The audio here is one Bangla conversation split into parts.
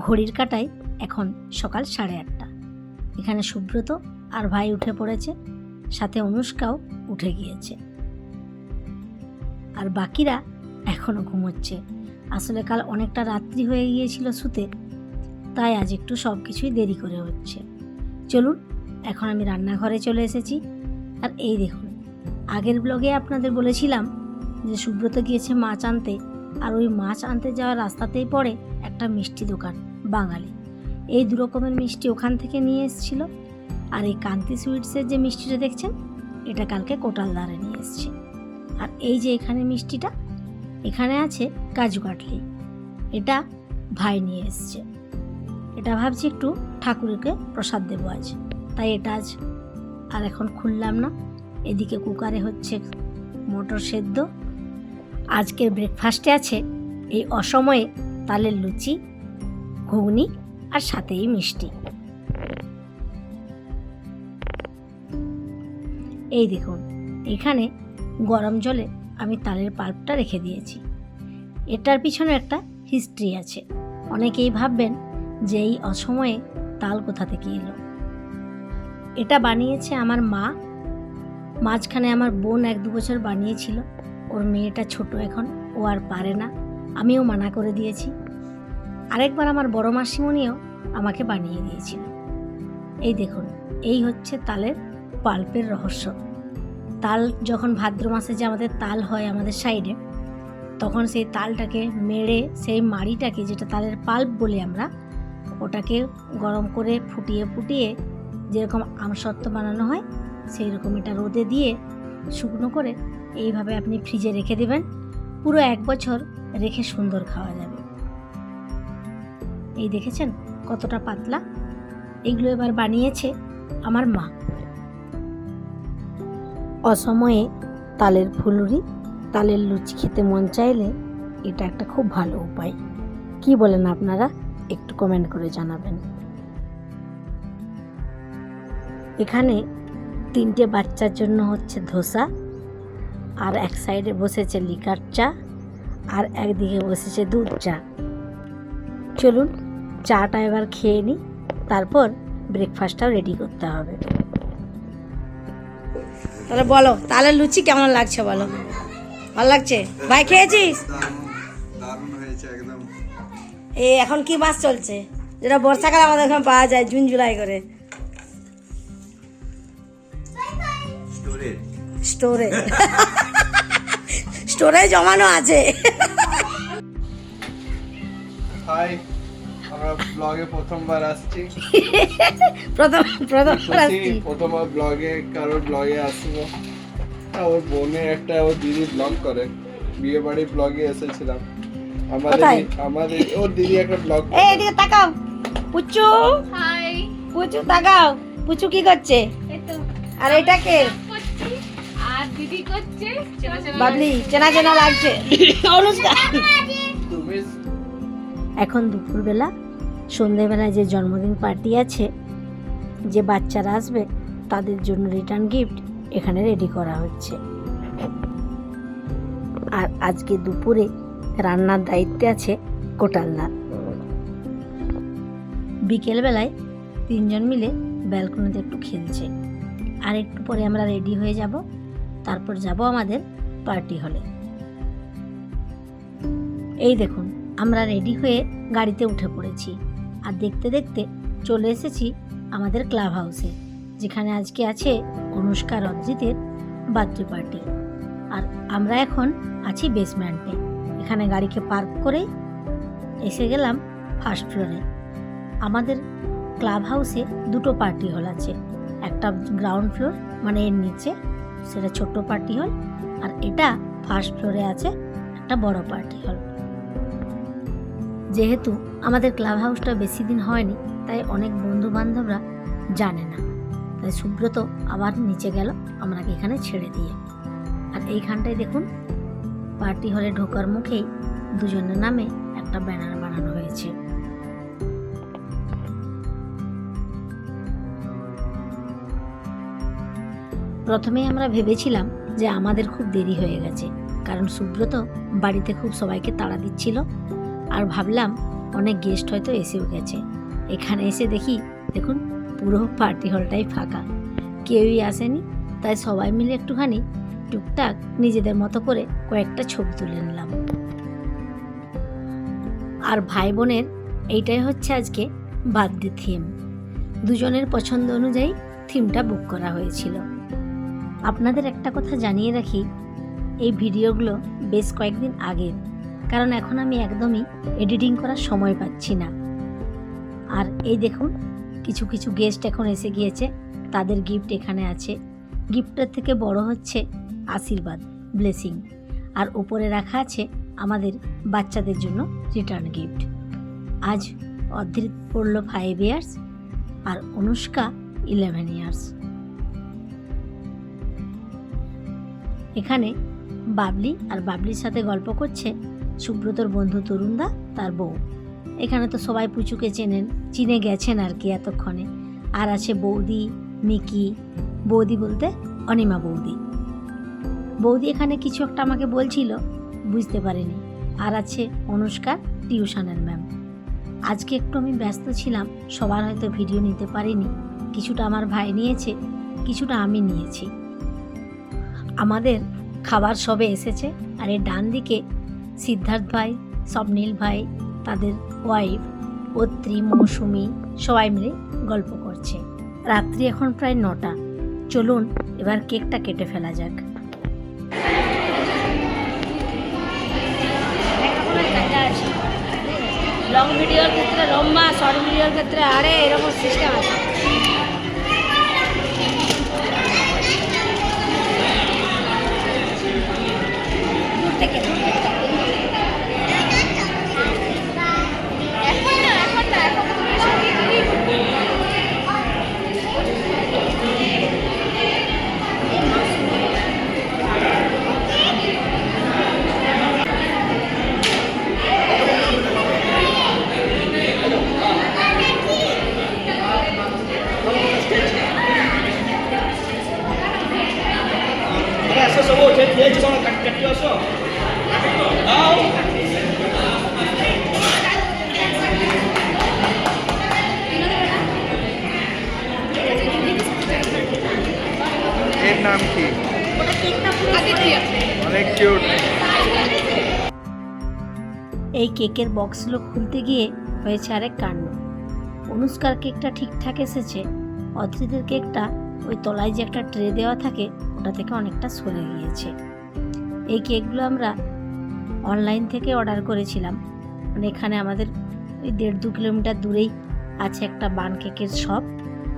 ঘড়ির কাঁটায় এখন সকাল 8:30। এখানে সুব্রত আর ভাই উঠে পড়েছে, সাথে অনুষ্কাও উঠে গিয়েছে, আর বাকিরা এখনও ঘুমোচ্ছে। আসলে কাল অনেকটা রাত্রি হয়ে গিয়েছিল শুতে, তাই আজ একটু সব কিছুই দেরি করে হচ্ছে। চলুন, এখন আমি রান্নাঘরে চলে এসেছি। আর এই দেখুন, আগের ব্লগে আপনাদের বলেছিলাম যে সুব্রত গিয়েছে মাছ আনতে, আর ওই মাছ আনতে যাওয়ার রাস্তাতেই পড়ে একটা মিষ্টি দোকান, বাঙালি। এই 2 রকমের মিষ্টি ওখান থেকে নিয়ে এসেছিল। আর এই কান্তি সুইটসের যে মিষ্টিটা দেখছেন, এটা কালকে কোটালদারে নিয়ে এসছে। আর এই যে এখানে মিষ্টিটা, এখানে আছে কাজু কাটলি, এটা ভাই নিয়ে এসছে। এটা ভাবছি একটু ঠাকুরকে প্রসাদ দেবো আজ, তাই এটা আজ আর এখন খুললাম না। এদিকে কুকারে হচ্ছে মটর সেদ্ধ। আজকের ব্রেকফাস্টে আছে এই অসময়ে তালের লুচি, ঘুগনি আর সাথেই মিষ্টি। এই দেখুন, এখানে গরম জলে আমি তালের পাল্পটা রেখে দিয়েছি। এটার পিছনে একটা হিস্ট্রি আছে। অনেকেই ভাববেন যে এই অসময়ে তাল কোথা থেকে এলো। এটা বানিয়েছে আমার মা। মাঝখানে আমার বোন 1-2 বছর বানিয়েছিল, ওর মেয়েটা ছোট এখন, ও আর পারে না, আমিও মানা করে দিয়েছি। আরেকবার আমার বড় মাসিমণিও আমাকে বানিয়ে দিয়েছিল। এই দেখুন, এই হচ্ছে তালের পাল্পের রহস্য। তাল যখন ভাদ্র মাসে যে আমাদের তাল হয় আমাদের সাইডে, তখন সেই তালটাকে মেরে সেই মাড়িটাকে, যেটা তালের পাল্প বলি আমরা, ওটাকে গরম করে ফুটিয়ে ফুটিয়ে যেরকম আমসত্ত্ব বানানো হয় সেই রকম এটা রোদে দিয়ে শুকনো করে এইভাবে আপনি ফ্রিজে রেখে দেবেন। পুরো 1 বছর রেখে সুন্দর খাওয়া যাবে। এই দেখেছেন কতটা পাতলা। এগুলো এবার বানিয়েছে আমার মা। অসময়ে তালের ফুলুরি, তালের লুচি খেতে মন চাইলে এটা একটা খুব ভালো উপায়। কি বলেন আপনারা? একটু কমেন্ট করে জানাবেন। এখানে 3টে বাচ্চার জন্য হচ্ছে ধোসা, আর এক সাইডে বসেছে লিকার চা, আর একদিকে বসেছে দুধ চা। চলুন চাটা এবার খেয়ে নিই, তারপর ব্রেকফাস্টটাও রেডি করতে হবে। তাহলে বলো, তালের লুচি কেমন লাগছে বলো? ভালো লাগছে? ভাই খেয়েছিস? দারুণ হয়েছে একদম। এই এখন কি মাছ চলছে, যেটা বর্ষাকালে আমাদের এখানে পাওয়া যায় জুন জুলাই করে? স্টোরে স্টোরে জমানো আছে। হাই, আমরা ব্লগে প্রথমবার আসছি। প্রথমবার ব্লগে কারোর ব্লগে আসবো। ওর বোনের একটা, ওর দিদি ব্লগ করে, বিয়ে বাড়ি ব্লগে এসেছিলাম। আমাদের ওর দিদি একটা ব্লগ। এই এদিকে তাকাও পুচু। হাই পুচু তাকাও, পুচু কি করছে? আর এটা কে? আর দিদি করছে বাবলি, চেনা চেনা লাগছে। অনুষ্কা। তুমি এখন দুপুরবেলা, সন্ধেবেলায় যে জন্মদিন পার্টি আছে, যে বাচ্চারা আসবে তাদের জন্য রিটার্ন গিফট এখানে রেডি করা হচ্ছে। আর আজকে দুপুরে রান্নার দায়িত্বে আছে কোটালদা। বিকেলবেলায় 3জন মিলে ব্যালকনিতে একটু খেলছে। আর একটু পরে আমরা রেডি হয়ে যাব, তারপর যাব আমাদের পার্টি হলে। এই দেখুন, আমরা রেডি হয়ে গাড়িতে উঠে পড়েছি, আর দেখতে দেখতে চলে এসেছি আমাদের ক্লাব হাউসে, যেখানে আজকে আছে অনুষ্কা রঞ্জিতের বার্থডে পার্টি। আর আমরা এখন আছি বেসমেন্টে। এখানে গাড়িকে পার্ক করে এসে গেলাম ফার্স্ট ফ্লোরে। আমাদের ক্লাব হাউসে 2টো পার্টি হল আছে। একটা গ্রাউন্ড ফ্লোর, মানে এর নিচে, সেটা ছোট্ট পার্টি হল, আর এটা ফার্স্ট ফ্লোরে আছে একটা বড় পার্টি হল। যেহেতু আমাদের ক্লাব হাউসটা বেশি দিন হয়নি, তাই অনেক বন্ধু বান্ধবরা জানে না, তাই সুব্রত আবার নিচে গেল আমাকে এখানে ছেড়ে দিয়ে। আর এইখানটায় দেখুন, পার্টি হলে ঢোকার মুখেই 2জনের নামে একটা ব্যানার বানানো হয়েছে। প্রথমেই আমরা ভেবেছিলাম যে আমাদের খুব দেরি হয়ে গেছে, কারণ সুব্রত বাড়িতে খুব সবাইকে তাড়া দিচ্ছিল। আর ভাবলাম অনেক গেস্ট হয়তো এসেও গেছে। এখানে এসে দেখি দেখুন পুরো পার্টি হলটাই ফাঁকা, কেউই আসেনি। তাই সবাই মিলে একটুখানি টুকটাক নিজেদের মতো করে কয়েকটা ছবি তুলে নিলাম। আর ভাই বোনের এইটাই হচ্ছে আজকে বার্থডে থিম। দুজনের পছন্দ অনুযায়ী থিমটা বুক করা হয়েছিল। আপনাদের একটা কথা জানিয়ে রাখি, এই ভিডিওগুলো বেশ কয়েকদিন আগের, কারণ এখন আমি একদমই এডিটিং করার সময় পাচ্ছি না। আর এই দেখুন কিছু কিছু গেস্ট এখন এসে গিয়েছে, তাদের গিফট এখানে আছে। গিফটের থেকে বড় হচ্ছে আশীর্বাদ, ব্লেসিং। আর উপরে রাখা আছে আমাদের বাচ্চাদের জন্য রিটার্ন গিফট। আজ অদ্রিত পড়ল 5 ইয়ার্স আর অনুষ্কা 11 ইয়ার্স। এখানে বাবলি আর বাবলির সাথে গল্প করছে সুব্রতর বন্ধু তরুণদা, তার বউ। এখানে তো সবাই পুচুকে চিনে গেছেন আর কি এতক্ষণে। আর আছে বৌদি, মিকি, বৌদি বলতে অনিমা বৌদি। বৌদি এখানে কিছু একটা আমাকে বলছিল, বুঝতে পারিনি। আর আছে অনুষ্কার টিউশনের ম্যাম। আজকে একটু আমি ব্যস্ত ছিলাম, সবার হয়তো ভিডিও নিতে পারিনি। কিছুটা আমার ভাই নিয়েছে, কিছুটা আমি নিয়েছি। আমাদের খাবার সবে এসেছে। আর এই ডান দিকে সিদ্ধার্থ ভাই, স্বপ্নীল ভাই, তাদের ওয়াইফ অত্রি, মৌসুমি সবাই মিলে গল্প করছে। রাত্রি এখন প্রায় 9টা। চলুন এবার কেকটা কেটে ফেলা যাক। লং ভিডিওর ক্ষেত্রে লম্বা, শর্ট ভিডিওর ক্ষেত্রে আরে এরকম সিস্টেম আছে। এর নাম কি? অনেক কিউট। এই কেকের বক্সগুলো খুলতে গিয়ে হয়েছে আরেক কাণ্ড। অনুষ্কার কেকটা ঠিকঠাক এসেছে, অদ্রিতের কেকটা ওই তলায় যে একটা ট্রে দেওয়া থাকে ওটা থেকে অনেকটা সরে গিয়েছে। এই কেকগুলো আমরা অনলাইন থেকে অর্ডার করেছিলাম। মানে এখানে আমাদের ওই 1.5-2 কিলোমিটার দূরেই আছে একটা বান কেকের শপ।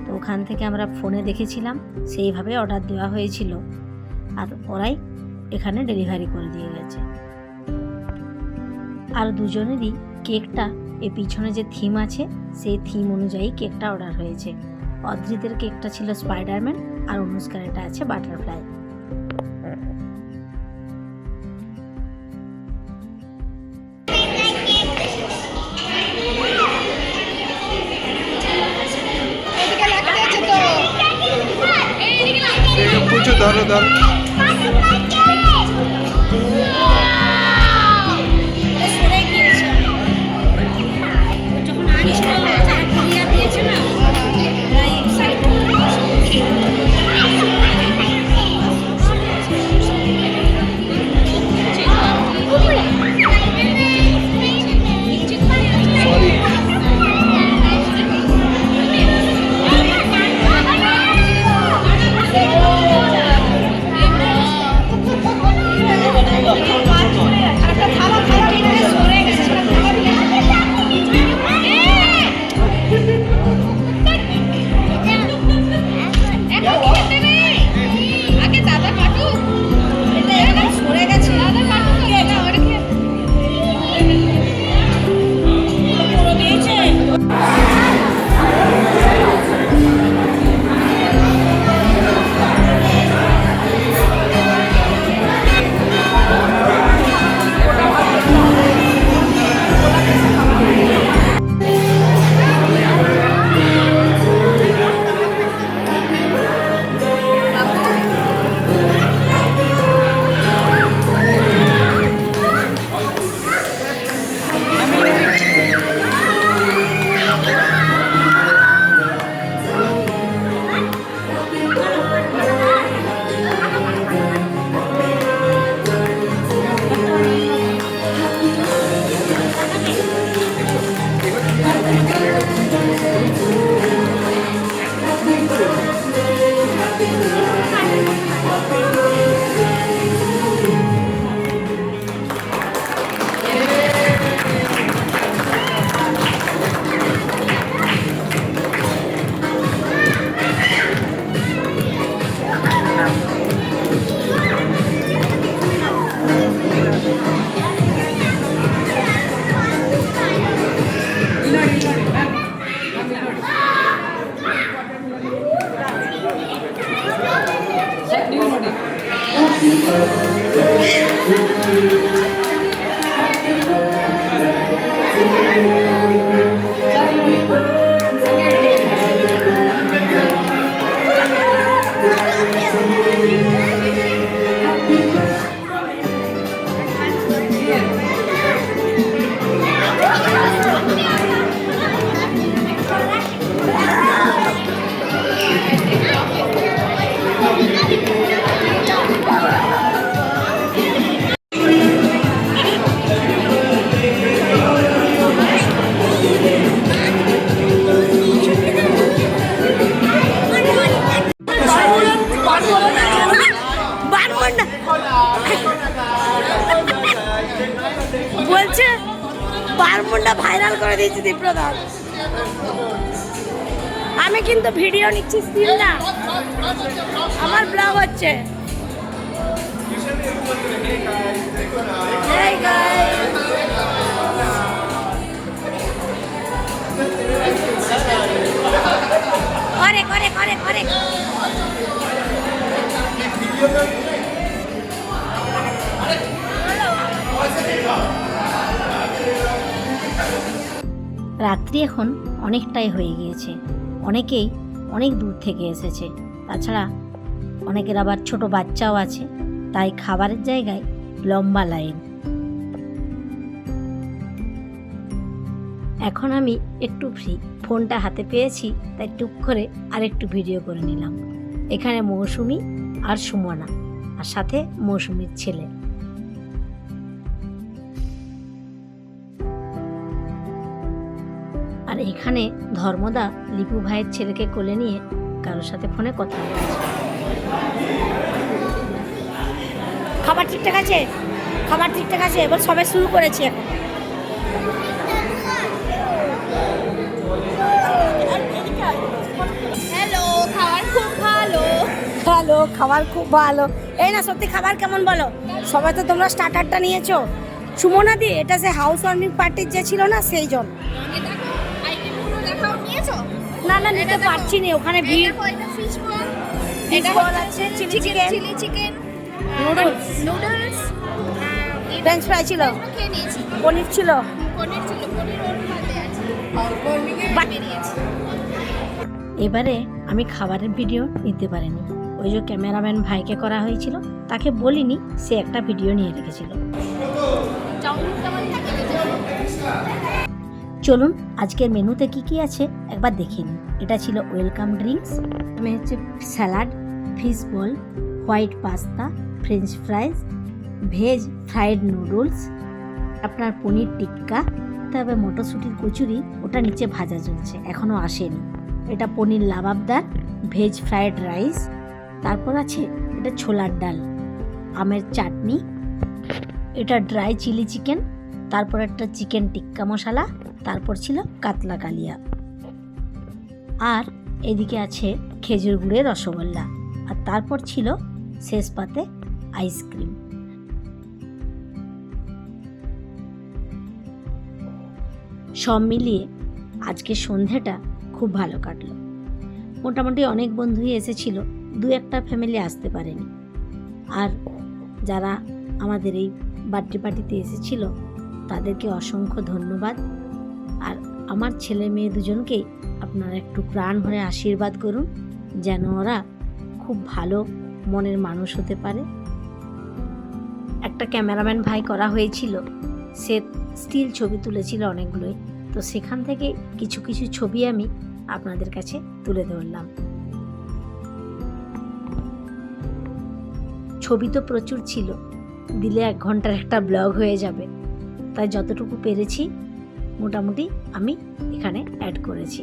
তো ওখান থেকে আমরা ফোনে দেখেছিলাম, সেইভাবে অর্ডার দেওয়া হয়েছিল। আর ওরাই এখানে ডেলিভারি করে দিয়ে গেছে। আর দুজনেরই কেকটা এর পিছনে যে থিম আছে সেই থিম অনুযায়ী কেকটা অর্ডার হয়েছে। অদ্রিতের কেকটা ছিল স্পাইডারম্যান আর অনুষ্কার এটা আছে বাটারফ্লাই। কিছু ধরো ধরো। দিয়েছি দীপ্রদান। আমি কিন্তু ভিডিও নিচ্ছি, স্টিল না, আমার ব্লগ হচ্ছে। Hey guys. করে রাত্রি এখন অনেকটাই হয়ে গিয়েছে, অনেকেই অনেক দূর থেকে এসেছে, তাছাড়া অনেকের আবার ছোট বাচ্চাও আছে, তাই খাবারের জায়গায় লম্বা লাইন। এখন আমি একটু ফ্রি, ফোনটা হাতে পেয়েছি, তাই টুক করে আরেকটু ভিডিও করে নিলাম। এখানে মৌসুমি আর সুমনা, আর সাথে মৌসুমির ছেলে। আর এখানে ধর্মদা লিপু ভাইয়ের ছেলেকে কোলে নিয়ে কারোর সাথে ফোনে কথা বলছে। খাবার ঠিকঠাক আছে? খাবার ঠিকঠাক আছে, এবার সবে শুরু করেছি এখন। হ্যালো, খাবার খুব ভালো। হ্যালো, খাবার খুব ভালো। এই না সত্যি খাবার কেমন বলো? সবাই তো তোমরা স্টার্টারটা নিয়েছো। সুমনা দি, এটা সে হাউস ওয়ার্মিং পার্টির যে ছিল না, সেই জন। না না, নিতে পারছি না, ওখানে ভিড়। এটা বল আছে, chilli chicken, noodles, French fry ছিল, খেয়ে নিয়েছি। পনির ছিল। পনির ওর ভাতে আছে। বেরিয়েছে। এবারে আমি খাবারের ভিডিও নিতে পারিনি, ওই যে ক্যামেরাম্যান ভাইকে করা হয়েছিল, তাকে বলিনি, সে একটা ভিডিও নিয়ে রেখেছিল। চলুন আজকের মেনুতে কি কি আছে একবার দেখে নিই। এটা ছিল ওয়েলকাম ড্রিঙ্কস, হচ্ছে salad, fish ball, white pasta, French ফ্রাইজ, veg fried noodles, আপনার পনির টিক্কা, তবে মটরশুঁটির কচুরি, ওটা নিচে ভাজা চলছে, এখনও আসেনি। এটা পনির লাবাবদার, ভেজ ফ্রাইড রাইস, তারপর আছে এটা ছোলার ডাল, আমের চাটনি, এটা ড্রাই চিলি চিকেন, তারপর একটা চিকেন টিক্কা মশলা, তারপর ছিল কাতলা কালিয়া, আর এদিকে আছে খেজুর গুড়ের রসগোল্লা, আর তারপর ছিল শেষ পাতে আইসক্রিম। সব মিলিয়ে আজকে সন্ধেটা খুব ভালো কাটলো। মোটামুটি অনেক বন্ধুই এসেছিল, দু একটা ফ্যামিলি আসতে পারেনি। আর যারা আমাদের এই বার্থডে পার্টিতে এসেছিল তাদেরকে অসংখ্য ধন্যবাদ। আর আমার ছেলে মেয়ে দুজনকেই আপনারা একটু প্রাণ ভরে আশীর্বাদ করুন, যেন ওরা খুব ভালো মনের মানুষ হতে পারে। একটা ক্যামেরাম্যান ভাই করা হয়েছিল, সে স্টিল ছবি তুলেছিল অনেকগুলোই, তো সেখান থেকে কিছু কিছু ছবি আমি আপনাদের কাছে তুলে ধরলাম। ছবি তো প্রচুর ছিল, দিলে 1 ঘন্টার একটা ব্লগ হয়ে যাবে, তাই যতটুকু পেরেছি মোটামুটি আমি এখানে অ্যাড করেছি।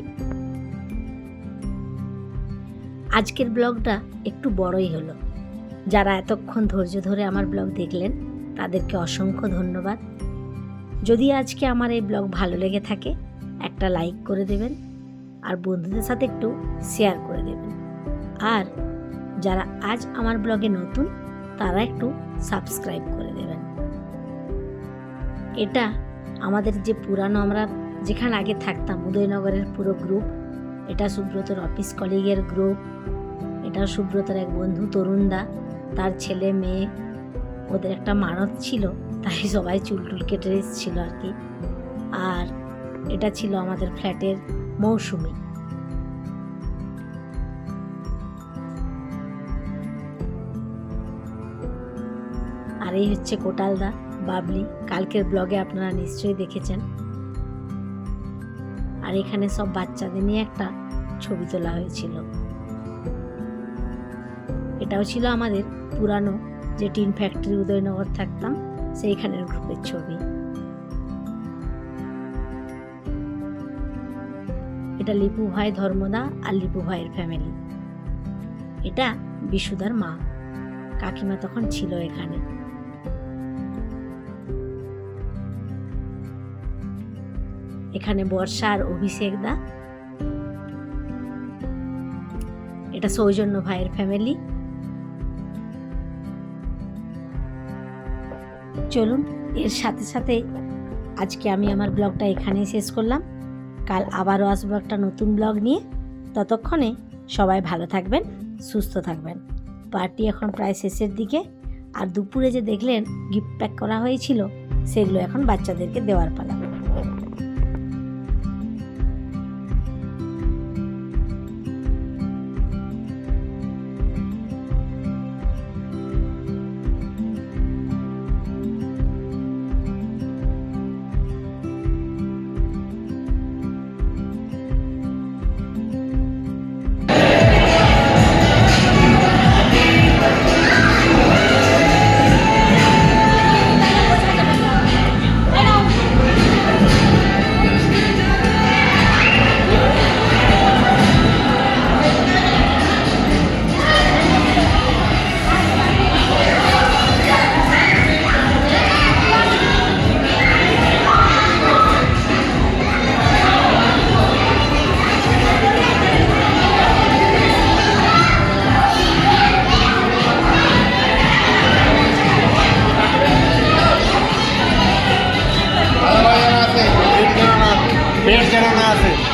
আজকের ব্লগটা একটু বড়ই হলো। যারা এতক্ষণ ধৈর্য ধরে আমার ব্লগ দেখলেন তাদেরকে অসংখ্য ধন্যবাদ। যদি আজকে আমার এই ব্লগ ভালো লেগে থাকে একটা লাইক করে দেবেন, আর বন্ধুদের সাথে একটু শেয়ার করে দেবেন। আর যারা আজ আমার ব্লগে নতুন তারা একটু সাবস্ক্রাইব করে দেবেন। এটা আমাদের যে পুরানো, আমরা যেখানে আগে থাকতাম, উদয়নগরের পুরো গ্রুপ। এটা সুব্রতর অফিস কলিগের গ্রুপ, এটা সুব্রতর এক বন্ধু তরুণদা, তার ছেলে মেয়ে, ওদের একটা মানত ছিল, তাই সবাই চুল কেটে এসেছিল আর কি। আর এটা ছিল আমাদের ফ্ল্যাটের মৌসুমি। আর এই হচ্ছে কোটালদা, বাবলি, কালকের ব্লগে আপনারা নিশ্চয়ই দেখেছেন। আর এখানে সব বাচ্চাদের নিয়ে একটা ছবি তোলা হয়েছিল। এটাও ছিল আমাদের পুরানো যে টিন ফ্যাক্টরি উদয়নগর থাকতাম সেইখানের গ্রুপের ছবি। এটা লিপু ভাই, ধর্মদা আর লিপু ভাইয়ের ফ্যামিলি। এটা বিশুদার মা, কাকিমা তখন ছিল এখানে। আর এখানে বর্ষা আর অভিষেক দা, এটা সৌজন্য ভাইয়ের ফ্যামিলি। চলুন, এর সাথে সাথে আজকে আমি আমার ব্লগটা এখানেই শেষ করলাম। কাল আবারও আসবো একটা নতুন ব্লগ নিয়ে। ততক্ষণে সবাই ভালো থাকবেন, সুস্থ থাকবেন। পার্টি এখন প্রায় শেষের দিকে, আর দুপুরে যে দেখলেন গিফট প্যাক করা হয়েছিল সেগুলো এখন বাচ্চাদেরকে দেওয়ার পালা। পেট যেন না আসে।